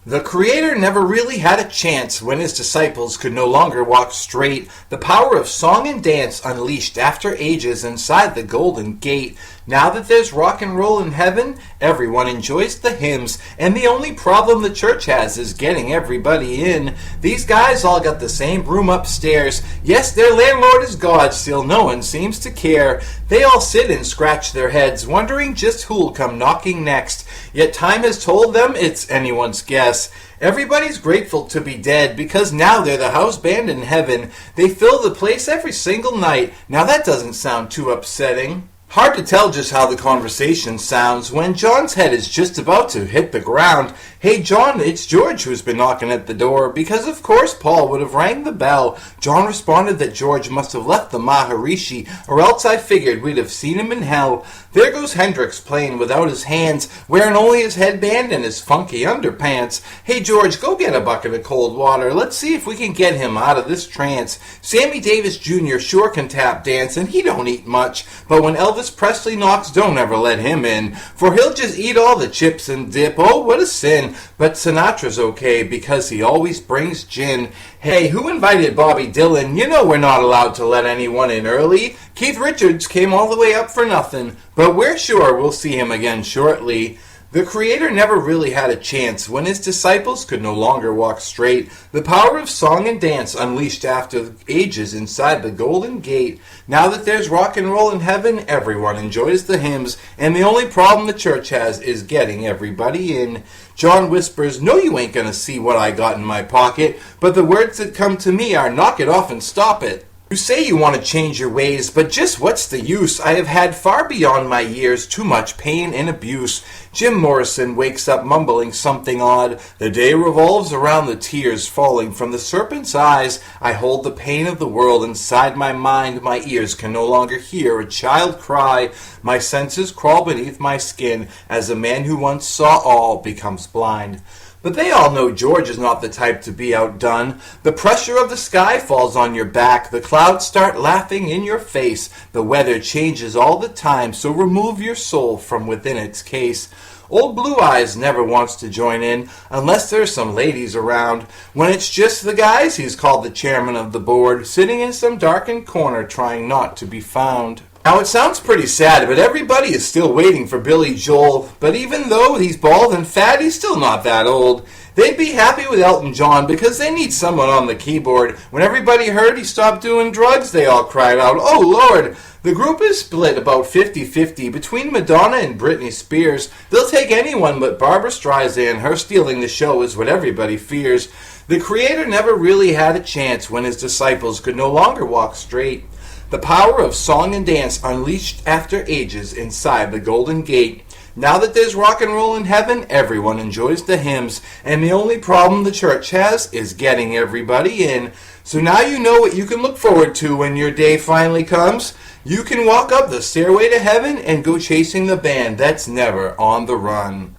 The Creator never really had a chance when his disciples could no longer walk straight. The power of song and dance unleashed after ages inside the Golden Gate. Now that there's rock and roll in heaven, everyone enjoys the hymns, and the only problem the church has is getting everybody in. These guys all got the same room upstairs. Yes, their landlord is God, still no one seems to care. They all sit and scratch their heads, wondering just who'll come knocking next. Yet time has told them it's anyone's guess. Everybody's grateful to be dead because now they're the house band in heaven. They fill the place every single night. Now that doesn't sound too upsetting. Hard to tell just how the conversation sounds when John's head is just about to hit the ground. Hey John, it's George who's been knocking at the door, because of course Paul would have rang the bell. John responded that George must have left the Maharishi, or else I figured we'd have seen him in hell. There goes Hendrix playing without his hands, wearing only his headband and his funky underpants. Hey George, go get a bucket of cold water. Let's see if we can get him out of this trance. Sammy Davis Jr. sure can tap dance, and he don't eat much, but when Elvis Presley knocks, don't ever let him in, for he'll just eat all the chips and dip. Oh, what a sin. But Sinatra's okay because he always brings gin. Hey, who invited Bobby Dylan? You know we're not allowed to let anyone in early. Keith Richards came all the way up for nothing, but we're sure we'll see him again shortly. The Creator never really had a chance when his disciples could no longer walk straight. The power of song and dance unleashed after ages inside the Golden Gate. Now that there's rock and roll in heaven, everyone enjoys the hymns, and the only problem the church has is getting everybody in. John whispers, "No, you ain't gonna see what I got in my pocket," but the words that come to me are, "Knock it off and stop it." You say you want to change your ways, but just what's the use? I have had far beyond my years too much pain and abuse. Jim Morrison wakes up mumbling something odd. The day revolves around the tears falling from the serpent's eyes. I hold the pain of the world inside my mind. My ears can no longer hear a child cry. My senses crawl beneath my skin as a man who once saw all becomes blind. But they all know George is not the type to be outdone. The pressure of the sky falls on your back. The clouds start laughing in your face. The weather changes all the time, so remove your soul from within its case. Old Blue Eyes never wants to join in unless there's some ladies around. When it's just the guys, he's called the chairman of the board, sitting in some darkened corner trying not to be found. Now it sounds pretty sad, but everybody is still waiting for Billy Joel. But even though he's bald and fat, he's still not that old. They'd be happy with Elton John because they need someone on the keyboard. When everybody heard he stopped doing drugs, they all cried out, "Oh Lord!" The group is split about 50-50 between Madonna and Britney Spears. They'll take anyone but Barbra Streisand. Her stealing the show is what everybody fears. The Creator never really had a chance when his disciples could no longer walk straight. The power of song and dance unleashed after ages inside the Golden Gate. Now that there's rock and roll in heaven, everyone enjoys the hymns, and the only problem the church has is getting everybody in. So now you know what you can look forward to when your day finally comes. You can walk up the stairway to heaven and go chasing the band that's never on the run.